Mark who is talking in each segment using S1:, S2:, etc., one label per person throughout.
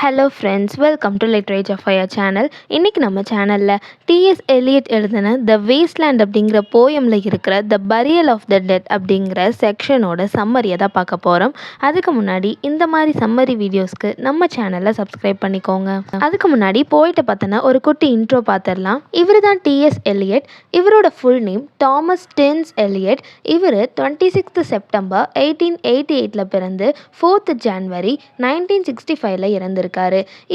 S1: Hello friends, welcome to literature fire channel. இன்றைக்கி நம்ம சேனலில் டிஎஸ் எலியட் எழுதின த வேஸ்ட்லேண்ட் அப்படிங்கிற போயமில் இருக்கிற த பரியல் ஆஃப் த டெட் அப்படிங்கிற செக்ஷனோட சம்மரியை தான் பார்க்க போகிறோம். அதுக்கு முன்னாடி இந்த மாதிரி சம்மரி வீடியோஸ்க்கு நம்ம சேனலில் சப்ஸ்கிரைப் பண்ணிக்கோங்க. அதுக்கு முன்னாடி போயிட்டு பார்த்தோன்னா ஒரு குட்டி இன்ட்ரோ பார்த்துடலாம். இவர் தான் டிஎஸ் எலியட். இவரோட full name Thomas Stearns Eliot. இவர் 26 செப்டம்பர் 1888 பிறந்து 4 ஜனவரி 1965 இறந்து இருக்காரு.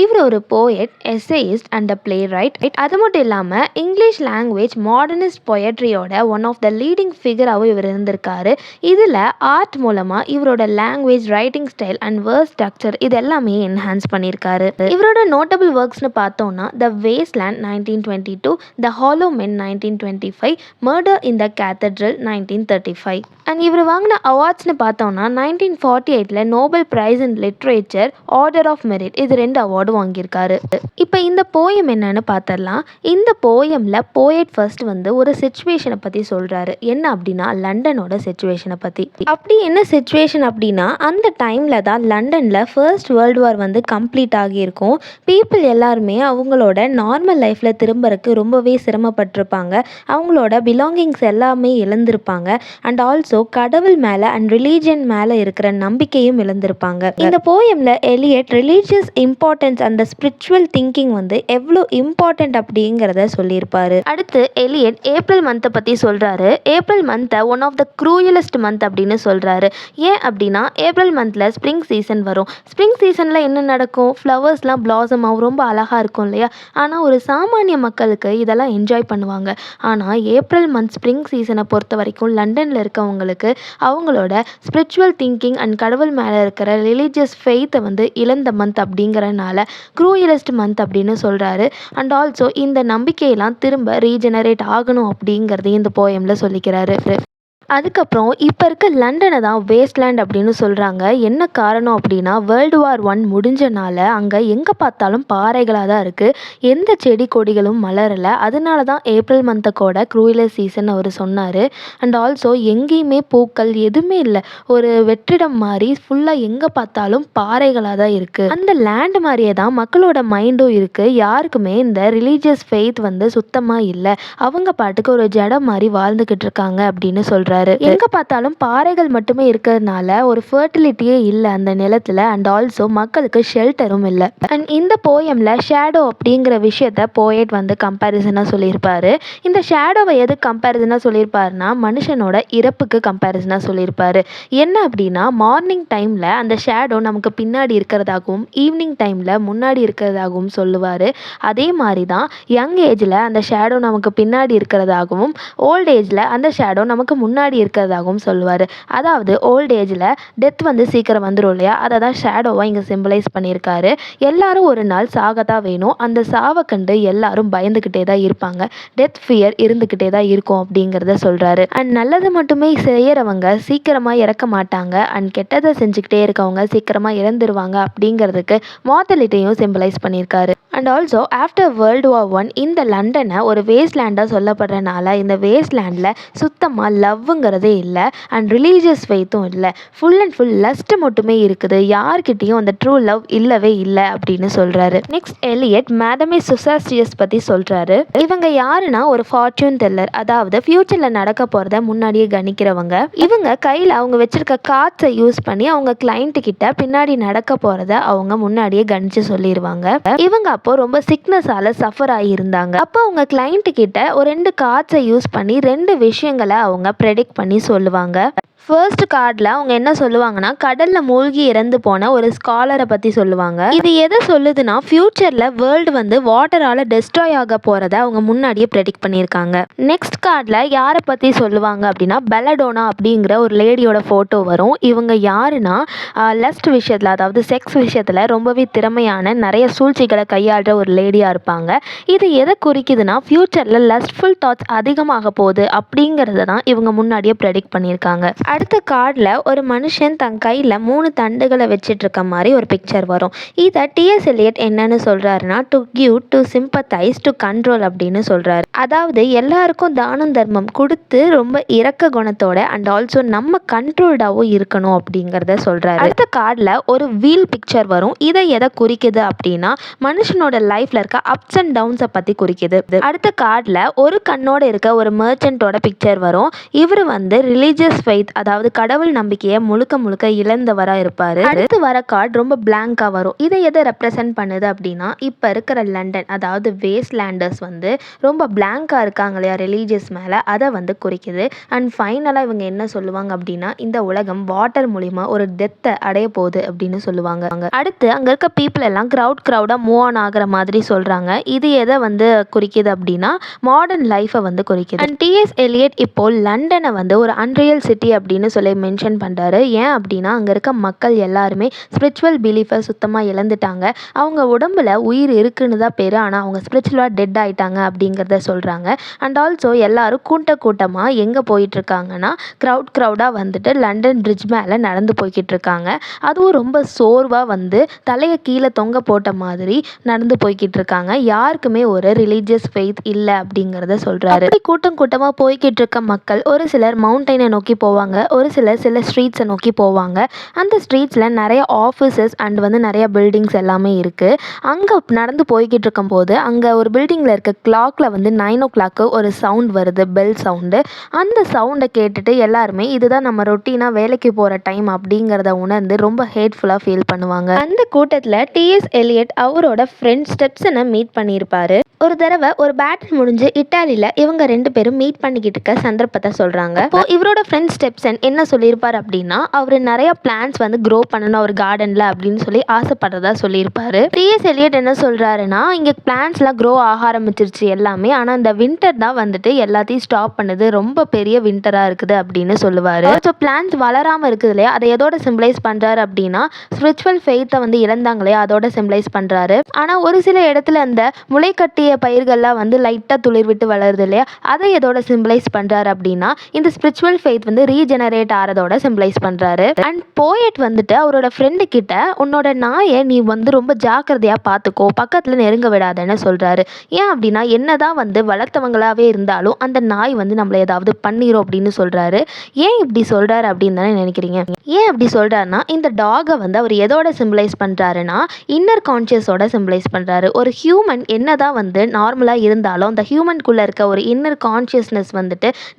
S1: இவர் ஒரு poet, essayist and playwright. அது மட்டும் இல்லாமல் இங்கிலீஷ் லாங்குவேஜ் மாடர்னிஸ்ட் பொயட்ரியோட ஒன் ஆஃப் த லீடிங் ஃபிகராகவும் இவர் இருந்திருக்காரு. இதில் ஆர்ட் மூலமாக இவரோட language, writing style and verse structure இது எல்லாமே என்ஹான்ஸ் பண்ணியிருக்காரு. இவரோட நோட்டபிள் ஒர்க்ஸ்னு பார்த்தோம்னா The Waste Land 1922, The Hollow Men 1925, Murder in the Cathedral 1935. And இவர் வாங்கின அவார்ட்ஸ்னு பார்த்தோம்னா 1948 Nobel Prize in literature, Order of Merit, இது 2 அவார்டு வாங்கியிருக்காரு. இப்போ இந்த போயம் என்னன்னு பார்த்துடலாம். இந்த போயமில் போயட் ஃபர்ஸ்ட் ஒரு சிச்சுவேஷனை பற்றி சொல்கிறாரு. என்ன அப்படின்னா லண்டனோட சிச்சுவேஷனை பற்றி. அப்படி என்ன சிச்சுவேஷன் அப்படின்னா, அந்த டைமில் தான் லண்டனில் ஃபர்ஸ்ட் வேர்ல்டு வார் கம்ப்ளீட் ஆகியிருக்கும். பீப்புள் எல்லாருமே அவங்களோட நார்மல் லைஃப்பில் திரும்பறதுக்கு ரொம்பவே சிரமப்பட்டிருப்பாங்க. அவங்களோட பிலாங்கிங்ஸ் எல்லாமே இழந்திருப்பாங்க. அண்ட் ஆல்சோ கடவுள் மேலே அண்ட் ரிலீஜன் மேலே இருக்கிற நம்பிக்கையும் இழந்திருப்பாங்க. இந்த போயமில் எலியட் ரிலீஜியஸ் இம்பார்ட்டன்ஸ் அந்த ஸ்பிரிச்சுவல் திங்கிங் எவ்வளோ இம்பார்ட்டன்ட் அப்படிங்கிறத சொல்லியிருப்பாரு. அடுத்து எலியட் ஏப்ரல் மந்த்தை பற்றி சொல்கிறாரு. ஏப்ரல் மந்த்தை one of the cruellest month அப்படின்னு சொல்கிறாரு. ஏன் அப்படின்னா ஏப்ரல் மந்தில் ஸ்ப்ரிங் சீசன் வரும். ஸ்ப்ரிங் சீசனில் என்ன நடக்கும்? ஃப்ளவர்ஸ்லாம் பிளாசம் ஆகும், ரொம்ப அழகாக இருக்கும் இல்லையா? ஆனால் ஒரு சாமானிய மக்களுக்கு இதெல்லாம் என்ஜாய் பண்ணுவாங்க. ஆனால் ஏப்ரல் மந்த் ஸ்ப்ரிங் சீசனை பொறுத்த வரைக்கும் லண்டனில் இருக்கவங்களுக்கு அவங்களோட ஸ்பிரிச்சுவல் திங்கிங் அண்ட் கடவுள் மேலே இருக்கிற ரிலீஜியஸ் ஃபெய்த்தை இழந்த மந்த் அப்படிங்கிறனால க்ரூயலஸ்ட் மந்த் அப்படின்னு சொல்கிறாரு. அண்ட் ஆல்சோ இந்த நம்பிக்கையெல்லாம் திரும்ப ரீஜெனரேட் ஆகணும் அப்படிங்கிறதையும் இந்த போயமில் சொல்லிக்கிறாரு. அதுக்கப்புறம் இப்போ இருக்க லண்டனை தான் வேஸ்ட்லேண்ட் அப்படின்னு சொல்கிறாங்க. என்ன காரணம் அப்படின்னா வேர்ல்டு வார் 1 முடிஞ்சனால அங்கே எங்கே பார்த்தாலும் பாறைகளாக தான் இருக்குது. எந்த செடி கொடிகளும் மலரலை. அதனால தான் ஏப்ரல் மந்த்தை கூட க்ரூயலஸ் சீசன் அவர் சொன்னார். அண்ட் ஆல்சோ எங்கேயுமே பூக்கள் எதுவுமே இல்லை. ஒரு வெற்றிடம் மாதிரி ஃபுல்லாக எங்கே பார்த்தாலும் பாறைகளாக தான் இருக்குது. அந்த லேண்ட் மாதிரியே தான் மக்களோட மைண்டும் இருக்குது. யாருக்குமே இந்த ரிலீஜியஸ் ஃபெய்த் சுத்தமாக இல்லை. அவங்க பாட்டுக்கு ஒரு ஜடம் மாதிரி வாழ்ந்துக்கிட்டு இருக்காங்க அப்படின்னு சொல்கிறார். எங்க பார்த்தாலும் பாறைகள் மட்டுமே இருக்கிறதுனால ஒரு ஃபர்டிலிட்டியே இல்லை அந்த நிலத்துல. அண்ட் ஆல்சோ மக்களுக்கு ஷெல்டரும் இல்லை. அண்ட் இந்த போயம்ல ஷேடோ அப்படிங்கிற விஷயத்த போயட் கம்பேரிசனாக சொல்லியிருப்பாரு. இந்த ஷேடோவை எது கம்பேரிசனாக சொல்லியிருப்பாருன்னா மனுஷனோட இறப்புக்கு கம்பேரிசனாக சொல்லியிருப்பாரு. என்ன அப்படின்னா மார்னிங் டைம்ல அந்த ஷேடோ நமக்கு பின்னாடி இருக்கிறதாகவும் ஈவினிங் டைம்ல முன்னாடி இருக்கிறதாகவும் சொல்லுவார். அதே மாதிரி தான் யங் ஏஜில் அந்த ஷேடோ நமக்கு பின்னாடி இருக்கிறதாகவும் ஓல்ட் ஏஜில் அந்த ஷேடோ நமக்கு முன்னாடி இருக்கிறதாகவும் சொல்லுவார். அதாவது ஓல்ட் ஏஜில் டெத் சீக்கிரம் வந்துடும் இல்லையா? அதை தான் ஷேடோவாக இங்கே சிம்பிளைஸ் பண்ணியிருக்காரு. எல்லாரும் ஒரு நாள் சாகத்தான் வேணும். அந்த சாவை கண்டு எல்லாரும் பயந்துக்கிட்டே தான் இருப்பாங்க. டெத் ஃபியர் இருந்துக்கிட்டே தான் இருக்கும் அப்படிங்கிறத சொல்கிறாரு. அண்ட் நல்லது மட்டுமே செய்கிறவங்க சீக்கிரமாக இறக்க மாட்டாங்க. அண்ட் கெட்டதை செஞ்சுக்கிட்டே இருக்கவங்க சீக்கிரமாக இறந்துருவாங்க அப்படிங்கிறதுக்கு மார்டலிட்டியும் சிம்பிளைஸ் பண்ணியிருக்காரு. And also after world war 1 இந்த லண்டனை ஒரு வேஸ்ட்லேண்டாக சொல்லப்படுறதுனால இந்த வேஸ்ட்லேண்டில் சுத்தமாக லவ்ங்கிறதே இல்லை. அண்ட் ரிலீஜியஸ் ஃபெய்த்தும் இல்லை. ஃபுல் அண்ட் ஃபுல் லஸ்ட் மட்டுமே இருக்குது. யார்கிட்டையும் அந்த ட்ரூ லவ் இல்லவே இல்லை அப்படின்னு சொல்கிறாரு. நெக்ஸ்ட் எலியட் மேடமே சுசாஸ்டியஸ் பற்றி சொல்கிறாரு. இவங்க யாருன்னா ஒரு ஃபார்ச்சூன் டெல்லர், அதாவது ஃபியூச்சரில் நடக்க போகிறத முன்னாடியே கணிக்கிறவங்க. இவங்க கையில் அவங்க வச்சிருக்க கார்ட்ஸை யூஸ் பண்ணி அவங்க கிளைண்ட் கிட்ட பின்னாடி நடக்க போகிறத அவங்க முன்னாடியே கணிச்சு சொல்லிடுவாங்க. இவங்க அப்போ ரொம்ப சிக்னஸால சஃபர் ஆகியிருந்தாங்க. அப்போ அவங்க கிளைண்ட் கிட்ட ஒரு 2 கார்ட்ஸை யூஸ் பண்ணி 2 விஷயங்களை அவங்க ப்ரெடிக்ட் பண்ணி சொல்லுவாங்க. ஃபர்ஸ்ட் கார்டில் அவங்க என்ன சொல்லுவாங்கன்னா கடலில் மூழ்கி இறந்து போன ஒரு ஸ்காலரை பற்றி சொல்லுவாங்க. இது எதை சொல்லுதுன்னா ஃப்யூச்சரில் வேர்ல்டு வாட்டரால் டெஸ்ட்ராய் ஆக போகிறத அவங்க முன்னாடியே ப்ரெடிக்ட் பண்ணியிருக்காங்க. நெக்ஸ்ட் கார்டில் யாரை பற்றி சொல்லுவாங்க அப்படின்னா பெலடோனா அப்படிங்கிற ஒரு லேடியோட ஃபோட்டோ வரும். இவங்க யாருன்னா லஸ்ட் விஷயத்தில், அதாவது செக்ஸ் விஷயத்தில் ரொம்பவே திறமையான, நிறைய சூழ்ச்சிகளை கையாளுற ஒரு லேடியாக இருப்பாங்க. இது எதை குறிக்குதுன்னா ஃப்யூச்சரில் லஸ்ட்ஃபுல் தாட்ஸ் அதிகமாக போகுது அப்படிங்கிறத தான் இவங்க முன்னாடியே ப்ரெடிக்ட் பண்ணியிருக்காங்க. அடுத்த கார்டில் ஒரு மனுஷன் தன் கையில் 3 தண்டுகளை வச்சிட்டு இருக்க மாதிரி ஒரு பிக்சர் வரும். இதை டிஎஸ் எலியட் என்னன்னு சொல்கிறாருன்னா, to give, to sympathise, to control அப்படின்னு சொல்கிறாரு. அதாவது எல்லாருக்கும் தானம் தர்மம் கொடுத்து ரொம்ப இரக்க குணத்தோட அண்ட் ஆல்சோ நம்ம கண்ட்ரோல்டாகவும் இருக்கணும் அப்படிங்கிறத சொல்கிறாரு. அடுத்த கார்டில் ஒரு வீல் பிக்சர் வரும். இதை எதை குறிக்குது அப்படின்னா, மனுஷனோட லைஃப்பில் இருக்க அப்ஸ் அண்ட் டவுன்ஸை பற்றி குறிக்குது. அடுத்த கார்டில் ஒரு கண்ணோட இருக்க ஒரு மர்ச்சன்ட்டோட பிக்சர் வரும். இவர் ரிலீஜியஸ் ஃபெய்த், அதாவது கடவுள் நம்பிக்கையை முழுக்க முழுக்க இழந்தவராக இருப்பார். அடுத்து வர கார்டு ரொம்ப பிளாங்காக வரும். இதை எதை ரெப்ரசன்ட் பண்ணுது அப்படின்னா, இப்போ இருக்கிற லண்டன், அதாவது வேஸ்ட்லேண்டர்ஸ் ரொம்ப பிளாங்காக இருக்காங்க இல்லையா ரிலீஜியஸ் மேலே, அதை குறிக்குது. அண்ட் ஃபைனலாக இவங்க என்ன சொல்லுவாங்க அப்படின்னா, இந்த உலகம் வாட்டர் மூலிமா ஒரு டெத்தை அடைய போகுது அப்படின்னு சொல்லுவாங்க. அடுத்து அங்கே இருக்க பீப்புள் எல்லாம் க்ரௌடாக மூவ் ஆன் ஆகிற மாதிரி சொல்கிறாங்க. இது எதை குறிக்குது அப்படின்னா, மாடர்ன் லைஃப்பை குறிக்குது. அண்ட் டிஎஸ் எலியட் இப்போ லண்டனை ஒரு அன்ரியல் சிட்டி அப்படின்னு சொல்லி மென்ஷன் பண்ணுறாரு. ஏன் அப்படின்னா, அங்கே இருக்க மக்கள் எல்லாருமே ஸ்பிரிச்சுவல் பிலீஃபை சுத்தமாக இழந்துட்டாங்க. அவங்க உடம்புல உயிர் இருக்குன்னு தான் பேர், ஆனால் அவங்க ஸ்பிரிச்சுவலாக டெட் ஆகிட்டாங்க அப்படிங்கிறத சொல்கிறாங்க. அண்ட் ஆல்சோ எல்லாரும் கூட்டமாக எங்கே போயிட்டுருக்காங்கன்னா, க்ரௌடாக லண்டன் பிரிட்ஜ் மேலே நடந்து போய்கிட்டு இருக்காங்க. அதுவும் ரொம்ப சோர்வாக தலையை கீழே தொங்க போட்ட மாதிரி நடந்து போய்கிட்டு இருக்காங்க. யாருக்குமே ஒரு ரிலீஜியஸ் ஃபெய்த் இல்லை அப்படிங்கிறத சொல்கிறாரு. கூட்டமாக போய்கிட்டு இருக்க மக்கள் ஒரு சிலர் மவுண்டனை நோக்கி போவாங்க, ஒரு சில ஸ்ட்ரீட்ஸை நோக்கி போவாங்க. அந்த ஸ்ட்ரீட்ஸில் நிறைய ஆஃபீஸஸ் அண்ட் நிறைய பில்டிங்ஸ் எல்லாமே இருக்குது. அங்கே நடந்து போய்கிட்டு இருக்கும்போது அங்கே ஒரு பில்டிங்கில் இருக்க கிளாக்கில் 9 o'clock ஒரு சவுண்ட் வருது, பெல் சவுண்டு. அந்த சவுண்டை கேட்டுட்டு எல்லாருமே இதுதான் நம்ம ரொட்டீனாக வேலைக்கு போகிற டைம் அப்படிங்கிறத உணர்ந்து ரொம்ப ஹேட்ஃபுல்லாக ஃபீல் பண்ணுவாங்க. அந்த கூட்டத்தில் டிஎஸ் எலியட் அவரோட ஃப்ரெண்ட் ஸ்டெப்சனை மீட் பண்ணியிருப்பாரு. ஒரு தடவை ஒரு பேட்டில் முடிஞ்சு இட்டாலியில் இவங்க 2 பேரும் மீட் பண்ணிக்கிட்டு இருக்க சந்தர்ப்பத்தை சொல்கிறாங்க. இப்போ இவரோட ஃப்ரெண்ட் ஸ்டெப்சன் என்ன சொல்லியிருப்பார் அப்படின்னா, அவர் நிறைய பிளான்ஸ் க்ரோ பண்ணணும் அவர் கார்டனில் அப்படின்னு சொல்லி ஆசைப்படுறதா சொல்லியிருப்பாரு. டிஎஸ் எலியட் என்ன சொல்கிறாருன்னா, இங்கே பிளான்ஸ்லாம் க்ரோ ஆக ஆரம்பிச்சிருச்சு எல்லாமே, ஆனால் இந்த வின்டர் தான் எல்லாத்தையும் ஸ்டாப் பண்ணுது, ரொம்ப பெரிய வின்டராக இருக்குது அப்படின்னு சொல்லுவார். ஸோ பிளான்ஸ் வளராமல் இருக்குது இல்லையா, அதை எதோட சிம்பிளைஸ் பண்ணுறாரு அப்படின்னா, ஸ்பிரிச்சுவல் ஃபெய்த்தை இழந்தாங்க இல்லையா அதோட சிம்பிளைஸ் பண்ணுறாரு. ஆனால் ஒரு சில இடத்துல அந்த முளைக்கட்டிய பயிர்கள்லாம் லைட்டாக துளிர் விட்டு வளருது இல்லையா, அதை எதோட சிம்பிளைஸ் பண்ணுறாரு அப்படின்னா, இந்த ஸ்பிரிச்சுவல் ஃபெய்த் ரீஜெனரேட் ஆகிறதோட சிம்பிளைஸ் பண்ணுறாரு. அண்ட் போயட் அவரோட ஃப்ரெண்டு கிட்ட, உன்னோட நாயை நீ ரொம்ப ஜாக்கிரதையாக பார்த்துக்கோ, பக்கத்தில் நெருங்க விடாதன்னு சொல்கிறாரு. ஏன் அப்படின்னா, என்னதான் வளர்த்தவங்களாகவே இருந்தாலும் அந்த நாய் நம்மளை ஏதாவது பண்ணிரும் அப்படின்னு சொல்கிறாரு. ஏன் இப்படி சொல்கிறாரு அப்படின்னு தானே நினைக்கிறீங்க? ஏன் அப்படி சொல்கிறாருன்னா, இந்த டாகை அவர் எதோட சிம்பிளைஸ் பண்ணுறாருன்னா, இன்னர் கான்ஷியஸோட சிம்பிளைஸ் பண்ணுறாரு. ஒரு ஹியூமன் என்னதான் நார்மலாக இருந்தாலும் அந்த ஹியூமனுக்குள்ளே இருக்க ஒரு இன்னர் கான்ஷியஸ்னஸ்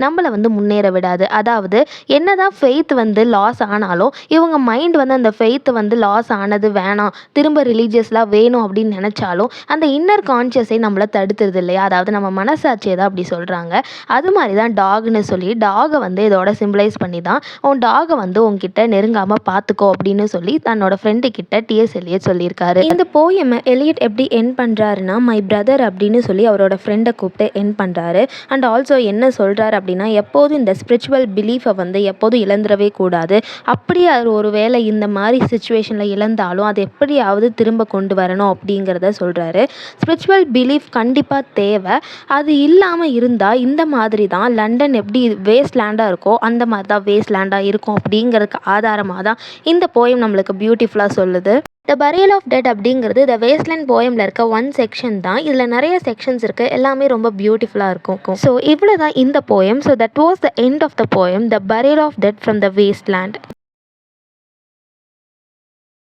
S1: நம்மளை முன்னேற விடாது. அதாவது என்னதான் ஃபெய்த் லாஸ் ஆனாலும் இவங்க மைண்ட் அந்த ஃபெய்த் லாஸ் ஆனது வேணாம், திரும்ப ரிலீஜியஸ்லாம் வேணும் அப்படின்னு நினச்சாலும் அந்த இன்னர் கான்ஷியஸை நம்மளை தடுத்துருது இல்லையா, அதாவது நம்ம மனசாட்சியை தான் அப்படி சொல்கிறாங்க. அது மாதிரி தான் டாக்னு சொல்லி டாகை இதோட சிம்பிளைஸ் பண்ணி தான், உன் டாகை உன்கிட்ட நெருங்காமல் பார்த்துக்கோ அப்படின்னு சொல்லி தன்னோட ஃப்ரெண்டு கிட்ட டிஎஸ் எலியட் சொல்லியிருக்காரு. இந்த போயமை எலியட் எப்படி என் பண்ணுறாருன்னா, மை பிரதர் அப்படின்னு சொல்லி அவரோட ஃப்ரெண்டை கூப்பிட்டு என் பண்ணுறாரு. அண்ட் ஆல்சோ என்ன சொல்கிறாரு அப்படின்னா, எப்போதும் இந்த ஸ்பிரிச்சுவல் பிலீஃபை எப்போதும் இழந்துடவே கூடாது. அப்படியே அது ஒரு வேளை இந்த மாதிரி சுச்சுவேஷனில் இழந்தாலும் அதை எப்படியாவது திரும்ப கொண்டு வரணும் அப்படிங்கிறத சொல்கிறாரு. ஸ்பிரிச்சுவல் பிலீஃப் கண்டிப்பாக தேவை. அது இல்லாமல் இருந்தால் இந்த மாதிரி தான் லண்டன் எப்படி வேஸ்ட்லேண்டாக இருக்கோ அந்த மாதிரி தான் வேஸ்ட்லேண்டாக இருக்கும் அப்படிங்கிறதுக்கு ஆதாரமாக தான் இந்த போயம் நம்மளுக்கு பியூட்டிஃபுல்லாக சொல்லுது. த பரியல் ஆஃப் டெட் அப்படிங்கிறது த வேஸ்ட்லேண்ட் போயமில் இருக்க ஒன் செக்ஷன் தான். இதில் நிறைய செக்ஷன்ஸ் இருக்குது, எல்லாமே ரொம்ப பியூட்டிஃபுல்லாக இருக்கும். ஸோ இவ்வளோ தான் இந்த poem. So that was the end of the poem, The Burial of Dead from The wasteland.